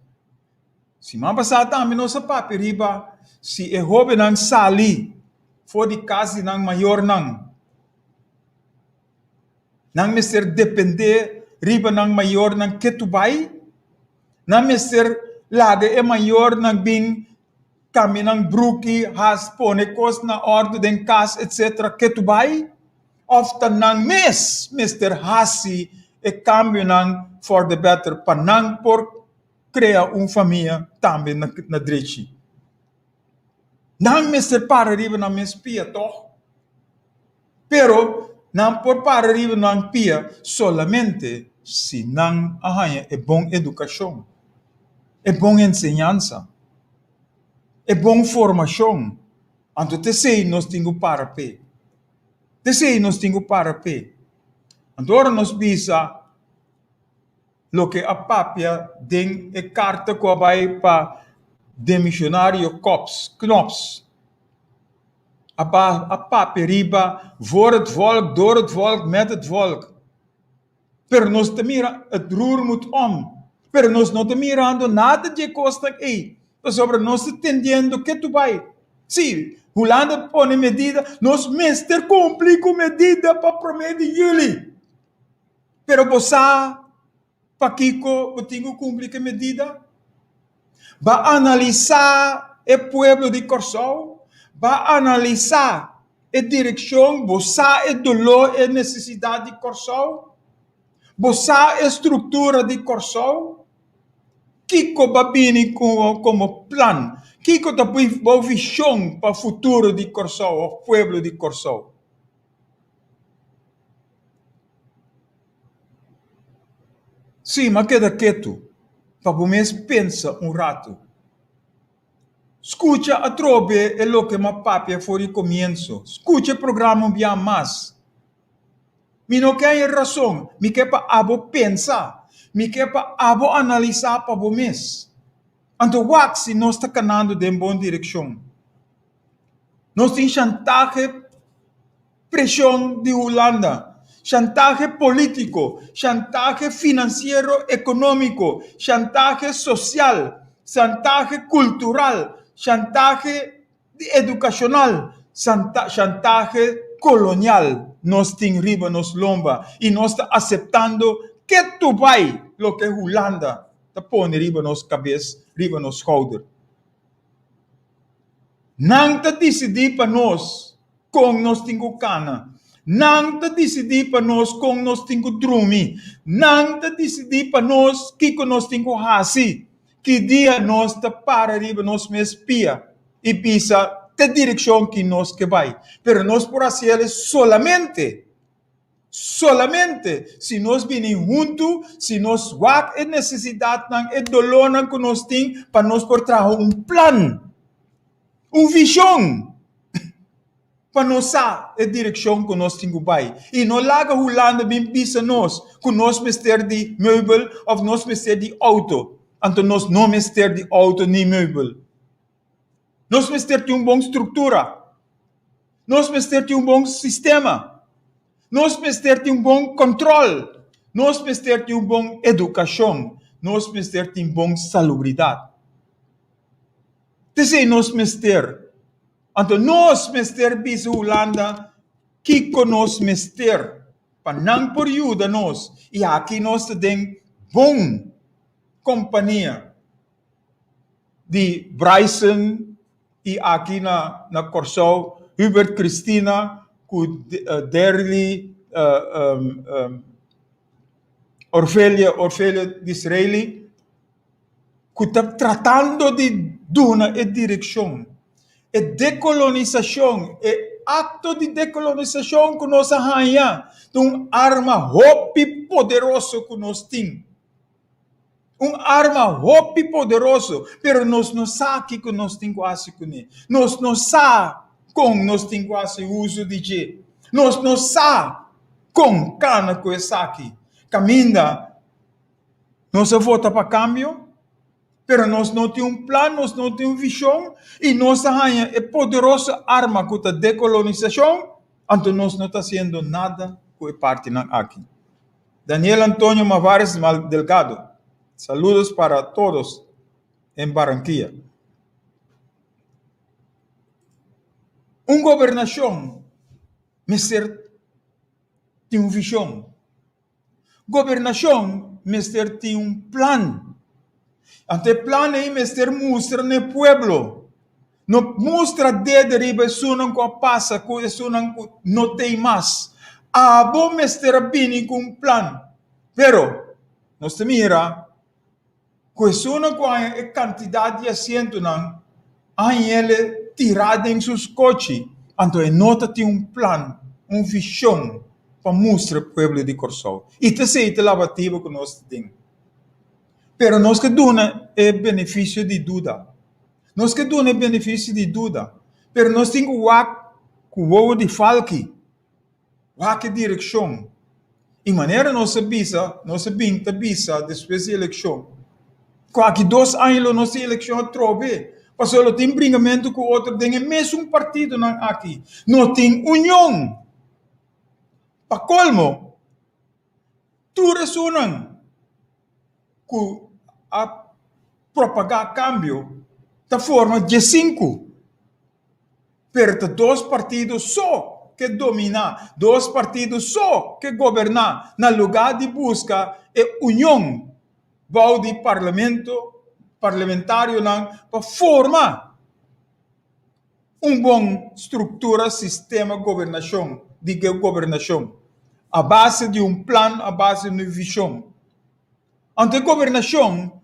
Se mapasa também nossa paperiba, se é jovem não sali, for de casa não maior não. Não mister depender riba ng maior ng ketubay, não mister lage é maior ng bin kami ng bruki has pone kos na ordo den kas etc ketubay, ofta nang Mr. Hasi e cambio nang for the better pa nang por criar família também na direita. Nang Mr. para riba na mes pia toch? Pero nang por para riba nang pia solamente se nang arranha é bom educação, é bom ensinança, é bom formação. Então te sei nós temos para pé. Te sei nós temos para pé. Agora nós bisa lo que a papia den e carta que vai para demissionário Knops. A papia riba voor het volk, door het volk, met het volk. Pero nós te mira, het roer moet om. Pero nós não te mirando nada de costa aí. Sobre nós entendendo que tu vai. Sim, Holanda põe medida, nós mestre cumpre com medida para prometer jullie. Pero você, para Kiko, você tem que cumprir com medida? Vai analisar o povo de Corsol, vai analisar a direção, você é dolor e necessidade de Corsol, você é estrutura de Corsol, Kiko vai vir como plano, Kiko tem uma visão para o futuro de Corsol, o povo de Corsol. Sim, mas queda quieto, para você pensa rato. Escucha a trobe é lo que ma papia fora comienzo. Escucha o programa bem mais. Mi não quer razão, mi quer para abo pensar, mi quer para abo analisar para você. Então, se nós está caminhando em boa direção. Nós temos chantagem, pressão de Holanda, chantagem político, chantagem financeiro, econômico, chantagem social, chantagem cultural, chantagem educacional, chantagem colonial. Nós temos riba, nos lomba, e nós está aceitando que tu vai, lo que Holanda está pondo riba nos cabeça, riba nos shoulder. Não está decidir para nós, com nós temos cana. Não está decidir para nós, com nós temos drumi. Não está decidir para nós, que nós temos hasi. Que dia nós está para riba nos mes pia e pisa a direção que nós que vai. Pero nós por assim solamente se nós vinimos juntos, se nós wak a necessidade e dolor que nós temos para nós por trazer plano, visão para nós a direção que nós temos que vai. E não laga Holanda bem pisa nós, que nós mestre de meubel ou nós mestre de auto. Então nós não mestre de auto nem meubel. Nós mestre de bom estrutura. Nós mestre de bom sistema. Nós mestre de bom controle. Nós mestre de bom educação. Nós mestre de bom salubridade. Então nós mestre. Então nós mestre bisa Holanda que conosco mestre para não por ajuda nós. E aqui nós temos bom companhia de Bryson e aqui na Corsol, Hubert Cristina, Derli, Orfélia de Israeli, que está tratando de dar uma direção. E decolonização, acto de decolonização que nós arranhamos, de arma hope poderoso que nós temos. Arma hope poderoso, pero nós não sabemos que nós temos quase com ele. Nós não sabemos como nós temos quase uso de jeito. Nós não sabemos como cana que é aqui. Caminha, nós vota para câmbio, pero nós não temos plano, nós não temos visão, e nós arranha é poderosa arma que a decolonização, então nós não está fazendo nada que é parte aqui. Daniel Antônio Mavares Delgado. Saludos para todos en Barranquilla. Governação, mister, tem visão. Governação, mister, tem plano. Ante plano aí, mister, mostra no pueblo. No mostra de riba, sunan com passa, com sunan não tem mais. Abo mester bini com plan. Pero, nós mira, questiona com a quantidade de assento não, aí ele tirado em seus coches, então ele nota tem plan, visão para mostrar ao povo de Corsol. E te sei te lavativo que nós temos. Pero nós que dona é benefício de dúvida. Nós que dona é benefício de dúvida. Pero nós temos o de falque, o direção. E maneira nós avisa, nós avisa depois da eleição. Quase 2 anos nós eleição trove. Passou o tem bringamento com outro, tem mesmo partido aqui. Não tem união. Para colmo, tu ressonan com a propagar cambio da forma de 5. Pero 2 partidos só que dominar, 2 partidos só que governar, na lugar de buscar a união de parlamentário para formar bom estrutura, sistema de governação, a base de plano, a base de uma visão. Ante governação,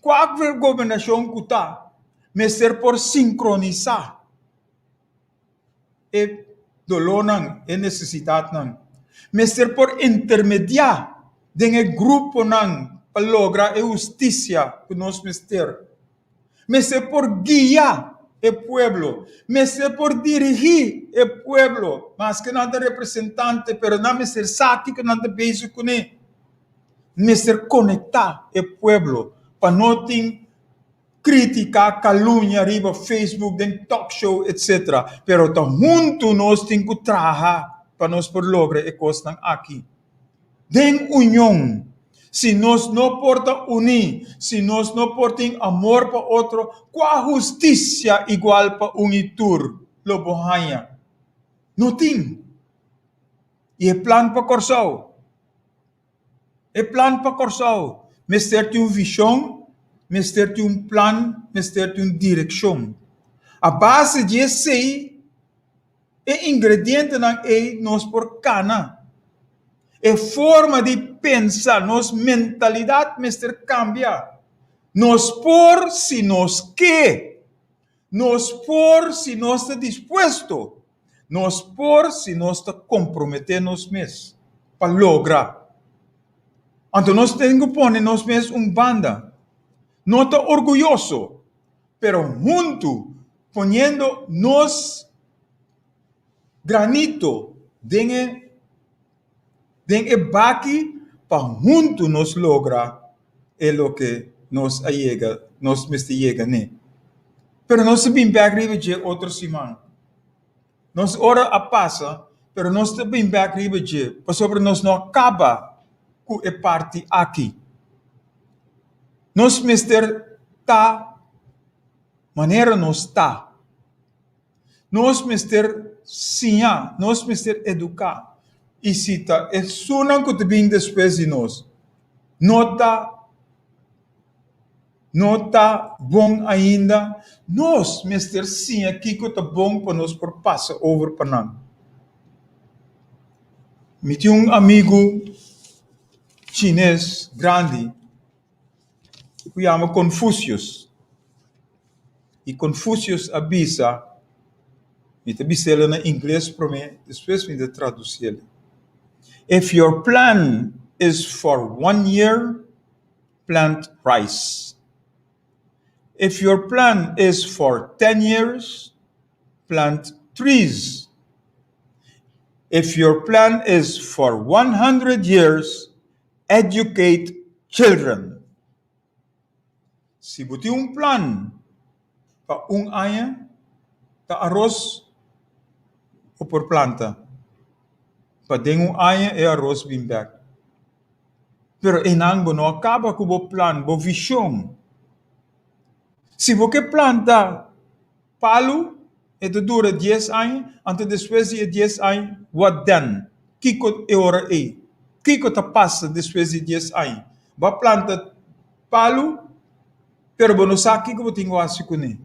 qualquer governação que está, mas ser por sincronizar é dolor é necessidade mas ser por intermediar de grupo para lograr a justiça que nós mister. Mas ser por guiar o pueblo, mas ser por dirigir o pueblo, mas que não é representante, pero não é ser sati que não é beijo com ele. Mas ser conectar o pueblo para não ter crítica, calúnia, arriba Facebook, den talk show, etc. Pero junto nós temos que trabalhar para nós por lograr a coisa aqui. Den união. Se nós não porta unir, se nós não portamos amor para outro, qual justiça igual para unitur, lo bohanha? Não tem. E é plano para Corsol. É plano para Corsol. Mas ter uma visão, mas ter um plano, mas ter uma direção. A base de esse é ingrediente é nós por cana. É forma de pensar, nossa mentalidade mister cambia. Nós por se nós quer, nós por se nós está disposto, nós por se nós está comprometer nós mesmos para lograr. Então nós temos que pôr nós mesmos banda. Não está orgulhoso, pero junto, poniendo nos granito de baki para junto nos logra lo que nos llega, nos mesti llega ne. Pero nós bem back de outro semana. Nós ora a passa, pero nós bem back de, para sobre nós não acaba com a parte aqui. Nós mister tá maneira nós tá. Nós mister sinha, nós mister educar. E cita, é sunan que te bem depois de nós. Nota bom ainda. Nós, mister, sim, aqui que está bom para nós por passa over para nós. Me tinha amigo chinês grande que chama Confucius. E Confucius avisa, me avisa ele em inglês para mim, depois me traduzir ele. If your plan is for 1 year, plant rice. If your plan is for 10 years, plant trees. If your plan is for 100 years, educate children. Se você tem plan para ano, para arroz ou por planta, para dengo ano é arroz bem back. Pero enang não acaba com o plano, o visão. Se você planta palo, itu dura 10 anos, antes depois de 10 anos, what then? Kiko é hora aí. Kiko ta passa depois de 10 anos. Vai planta palo, pero você não sabe que você tem que fazer com ele.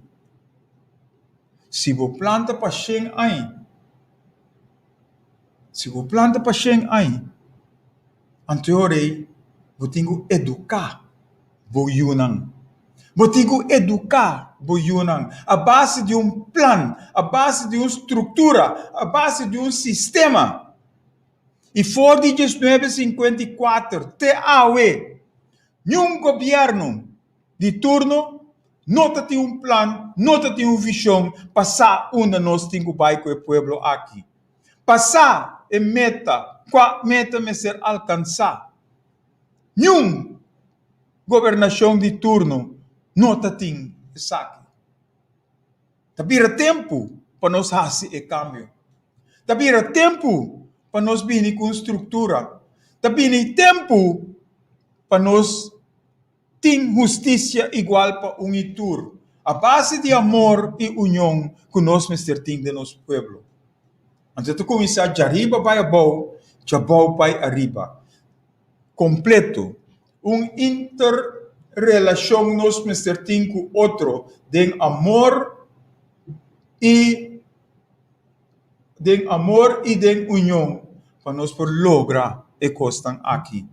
Se você planta para 100 anos, Se o planta para Shen aí, anteriormente, vou ter que educar o Yunnan. Vou ter que educar o Yunnan. A base de um plano, a base de uma estrutura, a base de um sistema. E for de 1954, até hoje, nenhum governo de turno não tem um plano, não tem uma visão, passar onde nós temos que o povo aqui. Passar a meta, qual meta me ser alcançar. Nenhum governação de turno não tem isso aqui. Tabira tempo para nós fazer o cambio. Tabira tempo para nós vir com estrutura. Tabira tempo para nós ter justiça igual para um itur. A base de amor e união que nós temos de nosso povo. Antes de começar, de arriba vai abaixo, de abaixo vai arriba. Completo. Interrelação nós temos com outro, de amor e de união, para nós por lograr e costan aqui.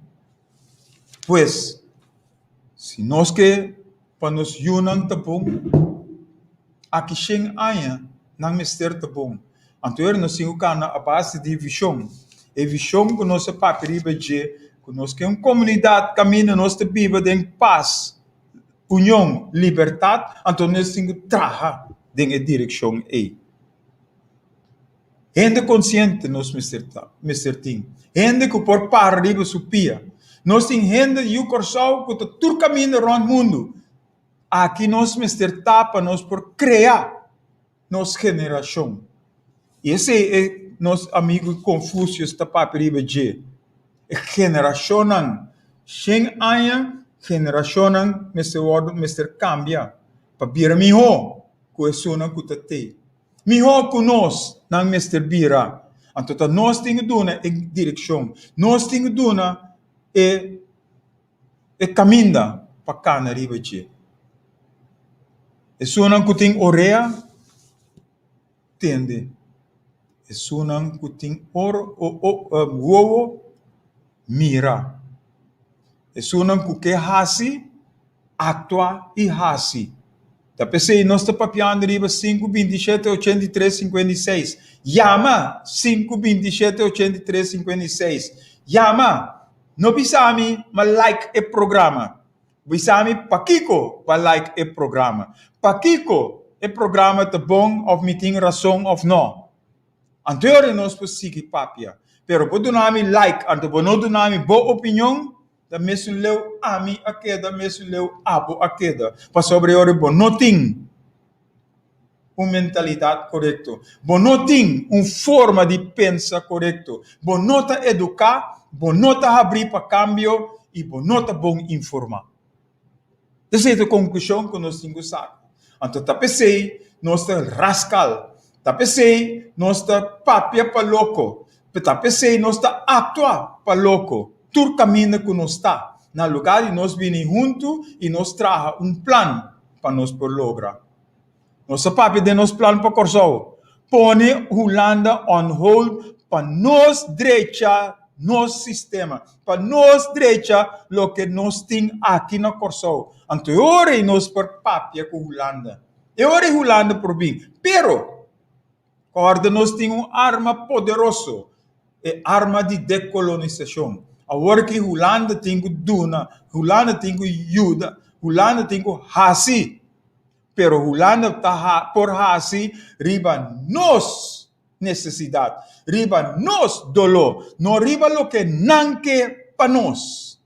Pois, se nós que para nos unir tá bom, aqui sem aia, não mister tá bom. Então, nós temos a base de visão. E visão que nós papel que nós que uma comunidade caminha, nós te vive em paz, união, liberdade, então nós temos que trabalhar em direção aí. Gente consciente nós mister ting. Gente que por par riba supia. Nós temos gente e o coração que todo caminho around o mundo. Aqui nós mister tapa nós por criar nossa geração. E esse é nosso amigo Confúcio está para riba de geração não. Sem aia geração não mister cambia para vir melhor com isso não que te. Melhor que nós não mister bira. Então nós temos que dar em direção. Nós temos que dar e caminho para cá na riba de. Isso não que tem orelha, tende. Isso não que tem ovo, mira. Isso não que hasi, atua e hasi. Da PC, nós estamos papiando riba 5, 27, 83, 56. Yama 5, 27, 83, 56. Yama, não bisami, mas like o programa. Bisami, pakiko, para like o programa. Pakiko, o programa tá bom, of meeting razão, of não. Anterior, nós podemos seguir papia. Pero, por donami like, anto por não donami boa opinião, da mesmo leu ami a queda, mesmo leu abo a queda. Para sobre ore bom não tem uma mentalidade correta. Bom não tem uma forma de pensar correto. Bom não tá educar, bom não tá abrir para cambio e bom não tá bom informar. Essa é a conclusão que nós temos que saber. Então, tá pensei, nós tá rascal. Tá pensei, nós tá papia para louco. Tá pensei, nós tá atua para louco. Todo caminho que nós está, no lugar de nós vir juntos e nós traga um plano para nós por lograr. Nossa papi de nosso plano para Corsau. Põe Holanda on hold para nós direita, nosso sistema. Para nós direita, o que nós temos aqui na Corsau. Então, ora nós por papi com Holanda. E ora Holanda por bem. Pero, quando nós temos uma arma poderosa, é arma de decolonização. Agora que Holanda tem que duna, Holanda tem que ajuda, Holanda tem que hasi. Pero Holanda está por hasi, riba nos necessidade, riba nos dolor, não riba lo que não quer para nós.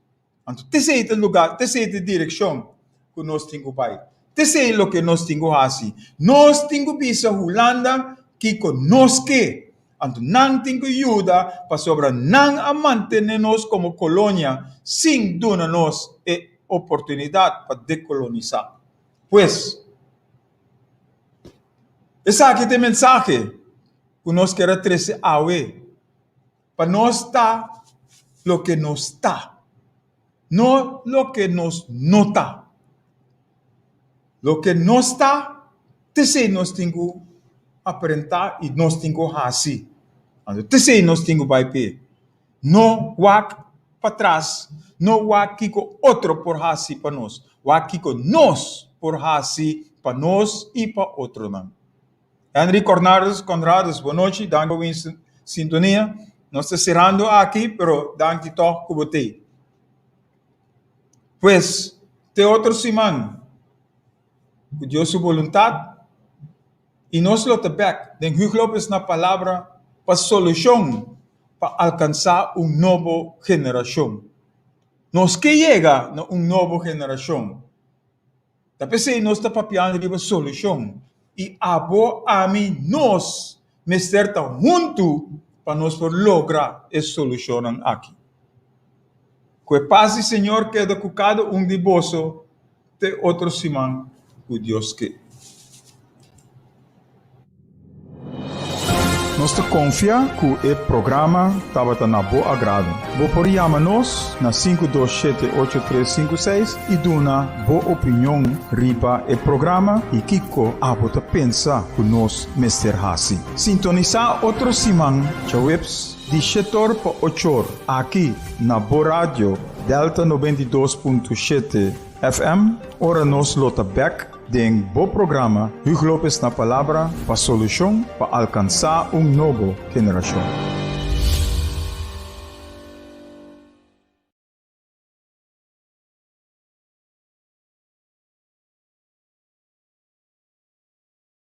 Então, esse é o lugar, essa é a direção que nós temos que ir. Esse é o que nós temos que fazer. Nós temos que ver a Holanda que conosco. Então, não tem que ajuda para sobre não manter-nos como colônia sem dar-nos a oportunidade para decolonizar. Pois, esse aqui é a mensagem que nós queremos trazer hoje. Para nós estar o que nós está, não o que nós não está. O que nós está, nós temos que aprender e nós temos que fazer. Então, te nós temos que não wak para trás, não wak kiko outro por hasi para nós, wak kiko nós por hasi para nós e para outro não. Henry Conrados, boa noite, danke por sintonia. Nós estamos cerrando aqui, pero danke toch que botei. Pues, te outro semana, com Deus sua vontade, e nós lo back, den Huglopes na palavra para solução, para alcançar nova geração. Nós que chega na nova geração. Tapi nós está papiando de solução. E abo a mim, nós, me certa junto, para nós por lograr essa solução aqui. Que paz, Senhor, queda com cada de bolso, te outro semana, o Deus que. Nós te confia que o programa estava na boa agrado. Vou por chamar-nos na 527-8356 e dar boa opinião riba o programa e Kiko a você pensa que nós Mr. Hasi. Sintonizar outro semana, Chaweps, de 7 para 8 aqui na Boa Rádio Delta 92.7 FM, ora nos lota back den bom programa Hugo Lopes na palavra para solução para alcançar novo geração.